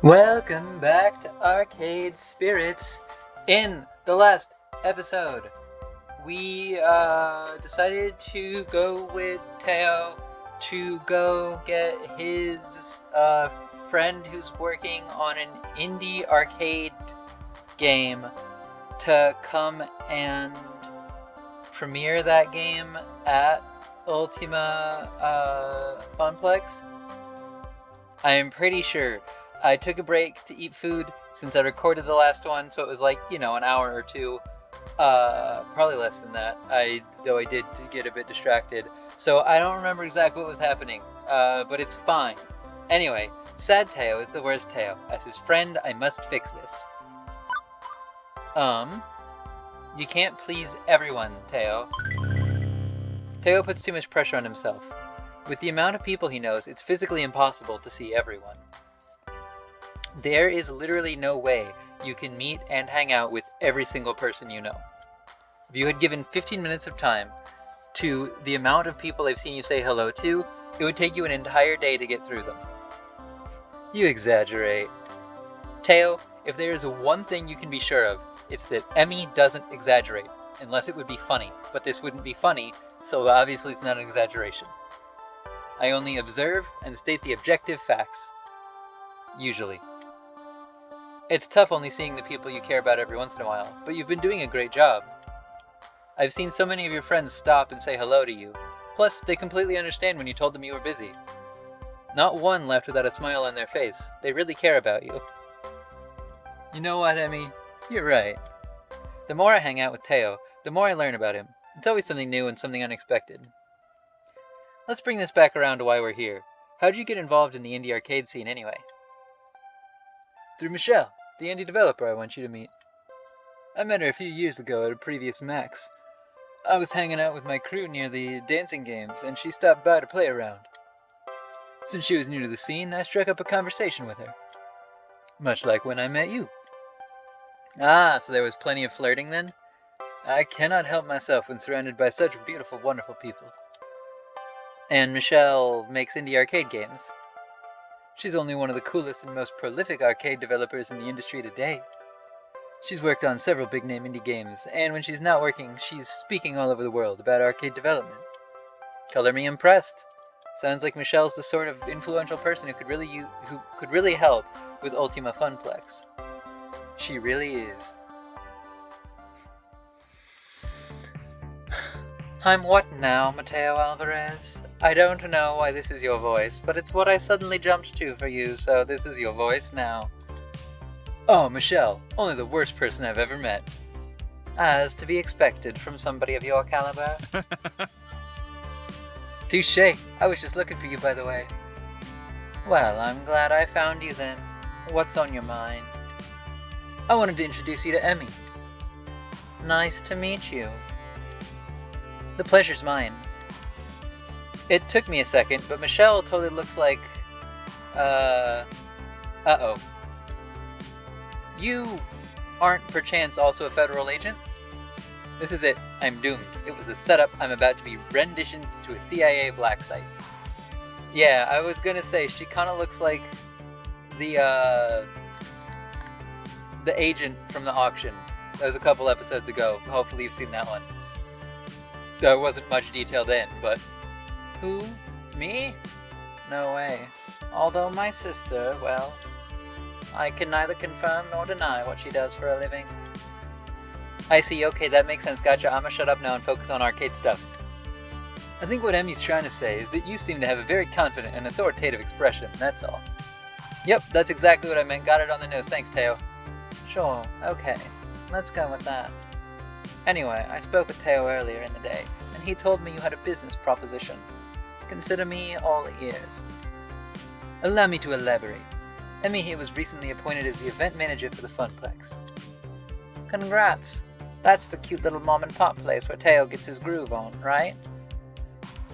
Welcome back to Arcade Spirits. In the last episode, we decided to go with Teo to go get his friend who's working on an indie arcade game to come and premiere that game at Ultima Funplex. I am pretty sure I took a break to eat food since I recorded the last one, so it was like, an hour or two. Probably less than that, though I did get a bit distracted. So I don't remember exactly what was happening, but it's fine. Anyway, sad Teo is the worst Teo. As his friend, I must fix this. You can't please everyone, Teo. Teo puts too much pressure on himself. With the amount of people he knows, it's physically impossible to see everyone. There is literally no way you can meet and hang out with every single person you know. If you had given 15 minutes of time to the amount of people I've seen you say hello to, it would take you an entire day to get through them. You exaggerate. Teo, if there is one thing you can be sure of, it's that Emmy doesn't exaggerate, unless it would be funny. But this wouldn't be funny, so obviously it's not an exaggeration. I only observe and state the objective facts. Usually. It's tough only seeing the people you care about every once in a while, but you've been doing a great job. I've seen so many of your friends stop and say hello to you. Plus, they completely understand when you told them you were busy. Not one left without a smile on their face. They really care about you. You know what, Emmy? You're right. The more I hang out with Teo, the more I learn about him. It's always something new and something unexpected. Let's bring this back around to why we're here. How did you get involved in the indie arcade scene anyway? Through Michelle, the indie developer I want you to meet. I met her a few years ago at a previous Max. I was hanging out with my crew near the dancing games, and she stopped by to play around. Since she was new to the scene, I struck up a conversation with her. Much like when I met you. Ah, so there was plenty of flirting then? I cannot help myself when surrounded by such beautiful, wonderful people. And Michelle makes indie arcade games. She's only one of the coolest and most prolific arcade developers in the industry today. She's worked on several big-name indie games, and when she's not working, she's speaking all over the world about arcade development. Color me impressed. Sounds like Michelle's the sort of influential person who could really help with Ultima Funplex. She really is. I'm what now, Mateo Alvarez? I don't know why this is your voice, but it's what I suddenly jumped to for you, so this is your voice now. Oh, Michelle, only the worst person I've ever met. As to be expected from somebody of your caliber. Touché, I was just looking for you, by the way. Well, I'm glad I found you then. What's on your mind? I wanted to introduce you to Emmy. Nice to meet you. The pleasure's mine. It took me a second, but Michelle totally looks like... Uh-oh. You aren't perchance also a federal agent? This is it. I'm doomed. It was a setup. I'm about to be renditioned to a CIA black site. Yeah, I was gonna say, she kind of looks like the agent from the auction. That was a couple episodes ago. Hopefully you've seen that one. There wasn't much detail then, but... Who? Me? No way. Although my sister, well... I can neither confirm nor deny what she does for a living. I see, okay, that makes sense, gotcha. I'ma shut up now and focus on arcade stuffs. I think what Emmy's trying to say is that you seem to have a very confident and authoritative expression, that's all. Yep, that's exactly what I meant. Got it on the nose. Thanks, Teo. Sure, okay. Let's go with that. Anyway, I spoke with Teo earlier in the day, and he told me you had a business proposition. Consider me all ears. Allow me to elaborate. Emmy here was recently appointed as the event manager for the Funplex. Congrats! That's the cute little mom-and-pop place where Teo gets his groove on, right?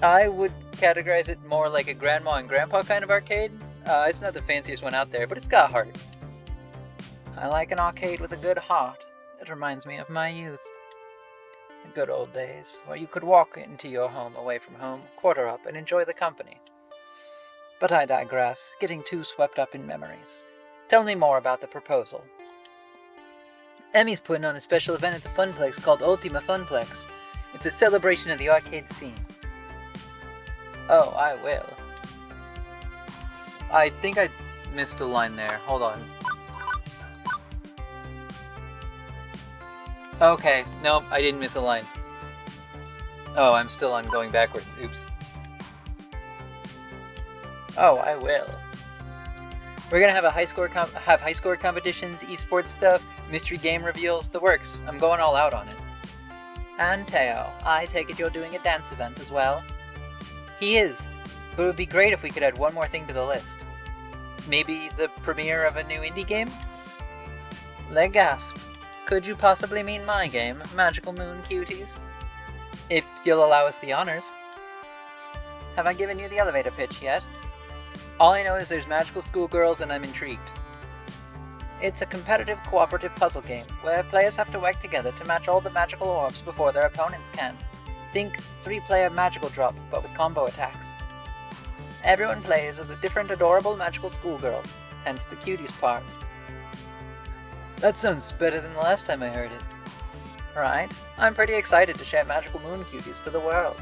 I would categorize it more like a grandma and grandpa kind of arcade. It's not the fanciest one out there, but it's got heart. I like an arcade with a good heart. It reminds me of my youth. The good old days, where you could walk into your home away from home, quarter up, and enjoy the company. But I digress, getting too swept up in memories. Tell me more about the proposal. Emmy's putting on a special event at the Funplex called Ultima Funplex. It's a celebration of the arcade scene. Oh, I will. I think I missed a line there. Hold on. Okay, nope, I didn't miss a line. Oh, I'm still on going backwards. Oops. Oh, I will. We're gonna have high score competitions, esports stuff, mystery game reveals, the works. I'm going all out on it. And Teo, I take it you're doing a dance event as well? He is, but it would be great if we could add one more thing to the list. Maybe the premiere of a new indie game? Leg gasp. Could you possibly mean my game, Magical Moon Cuties? If you'll allow us the honors. Have I given you the elevator pitch yet? All I know is there's magical schoolgirls and I'm intrigued. It's a competitive cooperative puzzle game, where players have to work together to match all the magical orbs before their opponents can. Think 3-player magical drop, but with combo attacks. Everyone plays as a different adorable magical schoolgirl, hence the cuties part. That sounds better than the last time I heard it. Right? I'm pretty excited to share Magical Moon Cuties to the world.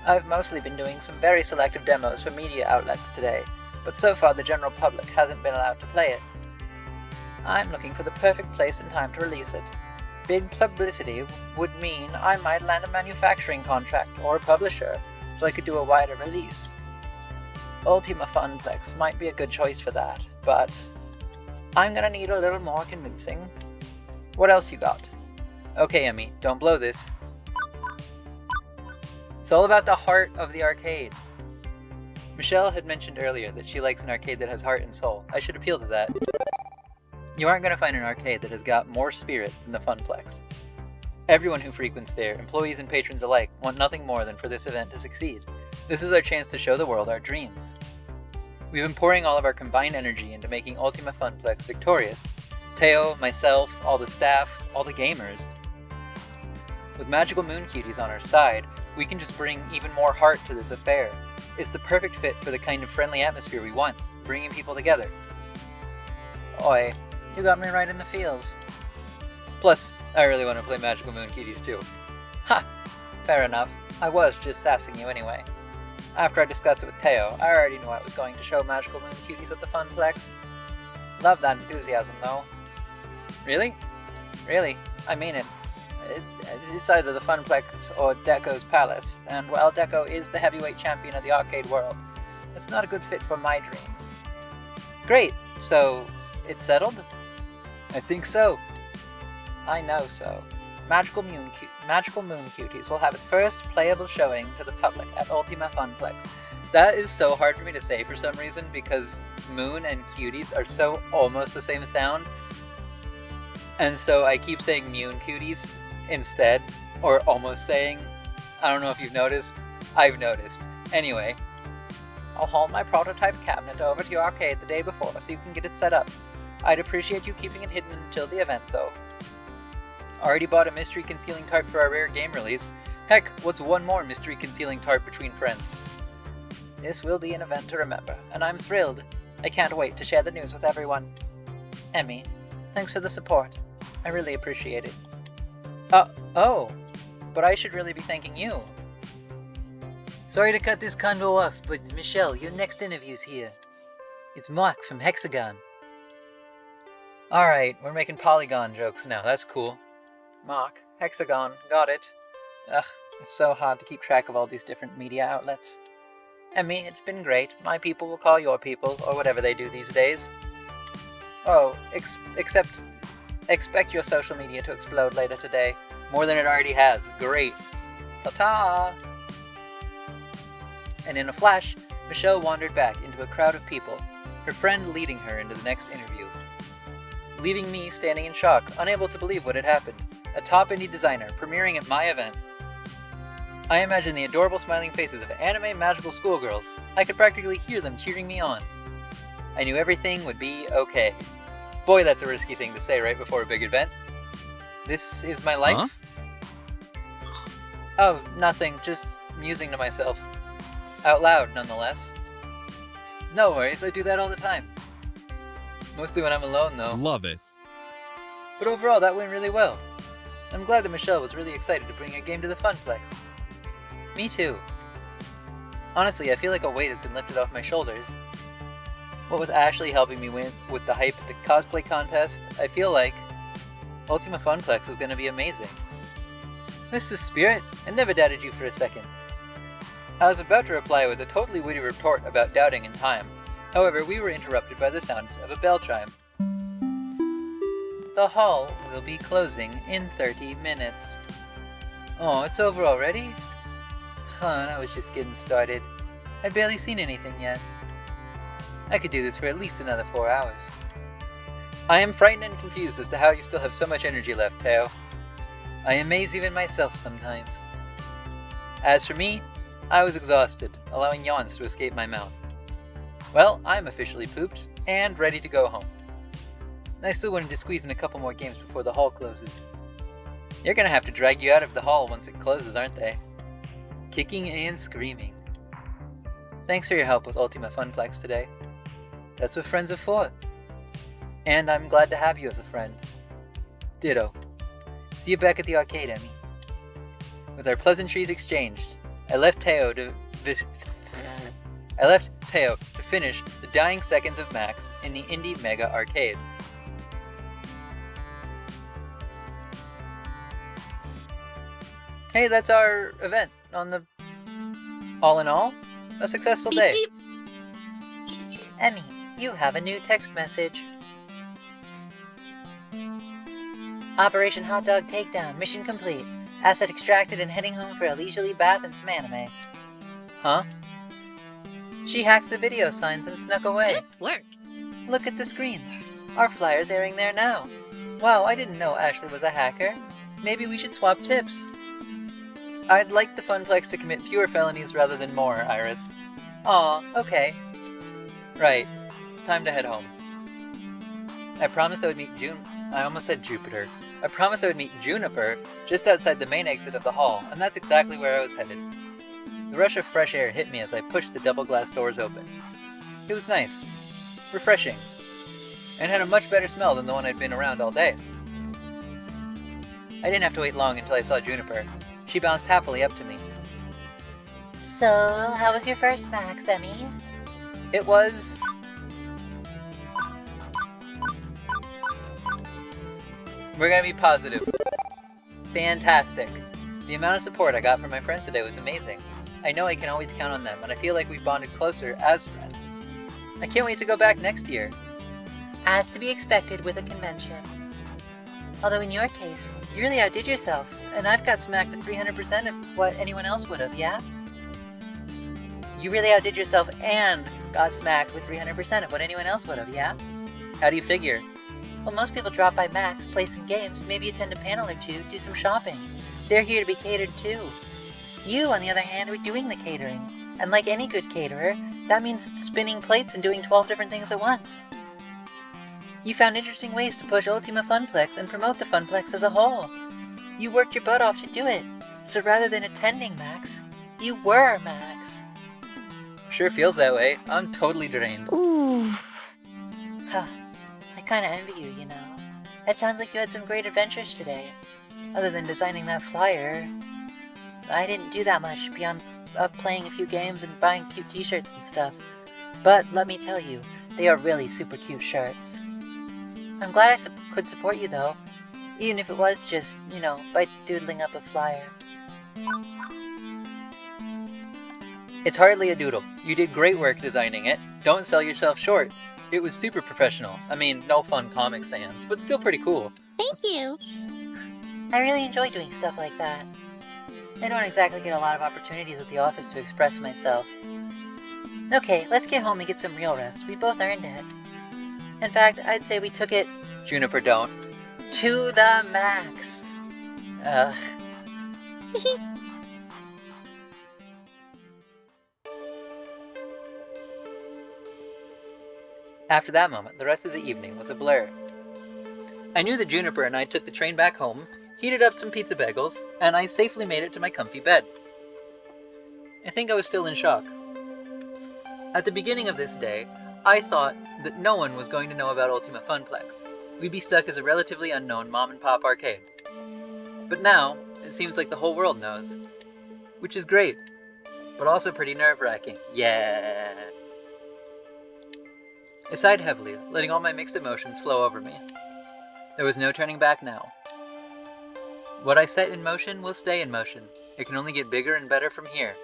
I've mostly been doing some very selective demos for media outlets today, but so far the general public hasn't been allowed to play it. I'm looking for the perfect place and time to release it. Big publicity would mean I might land a manufacturing contract or a publisher, so I could do a wider release. Ultima Funplex might be a good choice for that, but I'm gonna need a little more convincing. What else you got? Okay, Emmy, don't blow this. It's all about the heart of the arcade. Michelle had mentioned earlier that she likes an arcade that has heart and soul. I should appeal to that. You aren't going to find an arcade that has got more spirit than the Funplex. Everyone who frequents there, employees and patrons alike, want nothing more than for this event to succeed. This is our chance to show the world our dreams. We've been pouring all of our combined energy into making Ultima Funplex victorious. Teo, myself, all the staff, all the gamers. With Magical Moon Cuties on our side, we can just bring even more heart to this affair. It's the perfect fit for the kind of friendly atmosphere we want, bringing people together. Oi, you got me right in the feels. Plus, I really want to play Magical Moon Cuties too. Ha! Fair enough. I was just sassing you anyway. After I discussed it with Teo, I already knew I was going to show Magical Moon Cuties at the Funplex. Love that enthusiasm though. Really? Really, I mean it. It's either the Funplex or Deco's Palace, and while Deco is the heavyweight champion of the arcade world, it's not a good fit for my dreams. Great, so it's settled? I think so. I know so. Magical Moon Cuties will have its first playable showing to the public at Ultima Funplex. That is so hard for me to say for some reason, because Moon and Cuties are so almost the same sound, and so I keep saying Moon Cuties instead, or almost saying. I don't know if you've noticed. I've noticed. Anyway, I'll haul my prototype cabinet over to your arcade the day before so you can get it set up. I'd appreciate you keeping it hidden until the event though. Already bought a mystery concealing tarp for our rare game release. Heck, what's one more mystery concealing tarp between friends? This will be an event to remember, and I'm thrilled. I can't wait to share the news with everyone. Emmy, thanks for the support. I really appreciate it. Oh, but I should really be thanking you. Sorry to cut this convo off, but Michelle, your next interview's here. It's Mark from XXIII. Alright, we're making polygon jokes now, that's cool. Mark, XXIII, got it. Ugh, it's so hard to keep track of all these different media outlets. Emmy, it's been great. My people will call your people, or whatever they do these days. Oh, expect your social media to explode later today. More than it already has. Great. Ta-ta! And in a flash, Michelle wandered back into a crowd of people, her friend leading her into the next interview. Leaving me standing in shock, unable to believe what had happened. A top indie designer premiering at my event. I imagine the adorable smiling faces of anime magical schoolgirls. I could practically hear them cheering me on. I knew everything would be okay. Boy, that's a risky thing to say right before a big event. This is my life? Huh? Oh, nothing, just musing to myself. Out loud, nonetheless. No worries, I do that all the time. Mostly when I'm alone, though. Love it. But overall, that went really well. I'm glad that Michelle was really excited to bring a game to the Funplex. Me too. Honestly, I feel like a weight has been lifted off my shoulders. What with Ashley helping me win with the hype at the cosplay contest, I feel like Ultima Funplex is going to be amazing. Mrs. Spirit, I never doubted you for a second. I was about to reply with a totally witty retort about doubting in time. However, we were interrupted by the sounds of a bell chime. The hall will be closing in 30 minutes. Oh, it's over already? Huh, I was just getting started. I'd barely seen anything yet. I could do this for at least another 4 hours. I am frightened and confused as to how you still have so much energy left, Teo. I amaze even myself sometimes. As for me, I was exhausted, allowing yawns to escape my mouth. Well, I'm officially pooped, and ready to go home. I still wanted to squeeze in a couple more games before the hall closes. They're gonna have to drag you out of the hall once it closes, aren't they? Kicking and screaming. Thanks for your help with Ultima Funplex today. That's what friends are for. And I'm glad to have you as a friend. Ditto. See you back at the arcade, Emmy. With our pleasantries exchanged, I left Teo to finish the dying seconds of Max in the Indie Mega Arcade. Hey, that's our event on the... All in all, a successful day. Beep, beep. Emmy, you have a new text message. Operation Hot Dog Takedown, mission complete. Asset extracted and heading home for a leisurely bath and some anime. Huh? She hacked the video signs and snuck away. Good work. Look at the screens. Our flyer's airing there now. Wow, I didn't know Ashley was a hacker. Maybe we should swap tips. I'd like the Funplex to commit fewer felonies rather than more, Iris. Aw, okay. Right. Time to head home. I promised I would meet I almost said Jupiter. I promised I would meet Juniper just outside the main exit of the hall, and that's exactly where I was headed. The rush of fresh air hit me as I pushed the double glass doors open. It was nice. Refreshing. And had a much better smell than the one I'd been around all day. I didn't have to wait long until I saw Juniper. She bounced happily up to me. So, how was your first Max, Emmy? It was... We're gonna be positive. Fantastic. The amount of support I got from my friends today was amazing. I know I can always count on them, and I feel like we've bonded closer as friends. I can't wait to go back next year. As to be expected with a convention. Although in your case, you really outdid yourself, and I've got smacked at 300% of what anyone else would have, yeah? You really outdid yourself and got smacked with 300% of what anyone else would have, yeah? How do you figure? Well, most people drop by Max, play some games, maybe attend a panel or two, do some shopping. They're here to be catered to. You, on the other hand, were doing the catering. And like any good caterer, that means spinning plates and doing 12 different things at once. You found interesting ways to push Ultima Funplex and promote the Funplex as a whole. You worked your butt off to do it. So rather than attending Max, you were Max. Sure feels that way. I'm totally drained. Ooh. Huh. I kinda envy you, you know. It sounds like you had some great adventures today. Other than designing that flyer, I didn't do that much beyond playing a few games and buying cute t-shirts and stuff. But let me tell you, they are really super cute shirts. I'm glad I could support you though, even if it was just, you know, by doodling up a flyer. It's hardly a doodle. You did great work designing it. Don't sell yourself short. It was super professional. I mean, no fun Comic Sans, but still pretty cool. Thank you. I really enjoy doing stuff like that. I don't exactly get a lot of opportunities at the office to express myself. Okay, let's get home and get some real rest. We both earned it. In fact, I'd say we took it... Juniper, don't. to the max. Ugh. After that moment, the rest of the evening was a blur. I knew that Juniper and I took the train back home, heated up some pizza bagels, and I safely made it to my comfy bed. I think I was still in shock. At the beginning of this day, I thought that no one was going to know about Ultima Funplex. We'd be stuck as a relatively unknown mom-and-pop arcade. But now, it seems like the whole world knows. Which is great, but also pretty nerve-wracking. Yeah. I sighed heavily, letting all my mixed emotions flow over me. There was no turning back now. What I set in motion will stay in motion. It can only get bigger and better from here.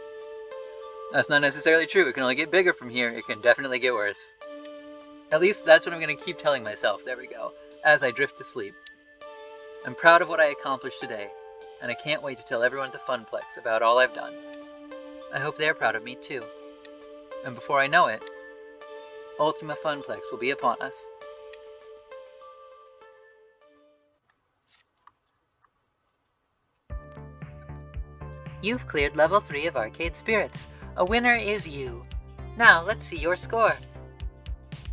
That's not necessarily true. It can only get bigger from here. It can definitely get worse. At least that's what I'm going to keep telling myself, there we go, as I drift to sleep. I'm proud of what I accomplished today, and I can't wait to tell everyone at the Funplex about all I've done. I hope they're proud of me too. And before I know it, Ultima Funplex will be upon us. You've cleared level 3 of Arcade Spirits. A winner is you. Now, let's see your score.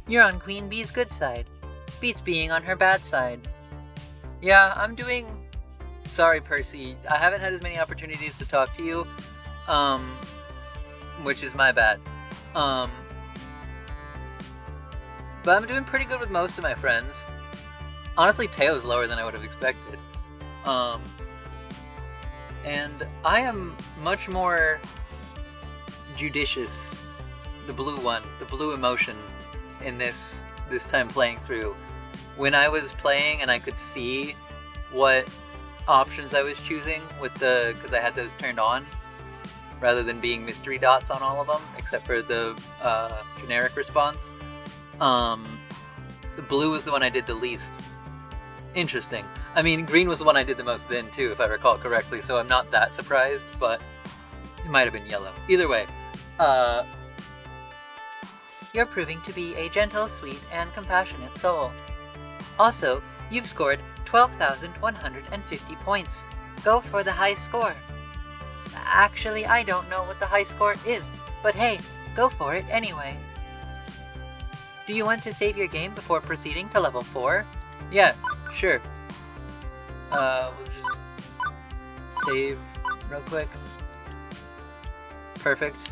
You're on Queen Bee's good side. Beats being on her bad side. Yeah, I'm doing... Sorry, Percy. I haven't had as many opportunities to talk to you. Which is my bad. But I'm doing pretty good with most of my friends. Honestly, Teo's lower than I would have expected. And I am much more judicious, the blue emotion in this time playing through. When I was playing and I could see what options I was choosing with because I had those turned on, rather than being mystery dots on all of them, except for the generic response. The blue was the one I did the least. Interesting. I mean, green was the one I did the most then too, if I recall correctly, so I'm not that surprised, but it might have been yellow. Either way, You're proving to be a gentle, sweet, and compassionate soul. Also, you've scored 12,150 points. Go for the high score. Actually, I don't know what the high score is, but hey, go for it anyway. Do you want to save your game before proceeding to level 4? yeah, sure. We'll just save real quick. Perfect.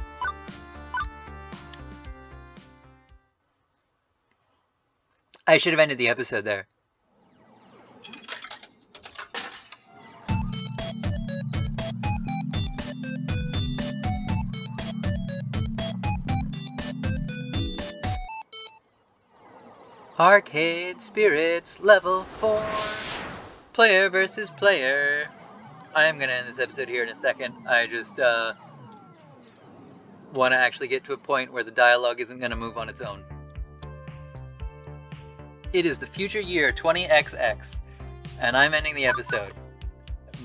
I should have ended the episode there. Arcade Spirits Level 4. Player versus player. I am going to end this episode here in a second. I just want to actually get to a point where the dialogue isn't going to move on its own. It is the future year 20XX, and I'm ending the episode.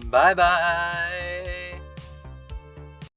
Bye-bye!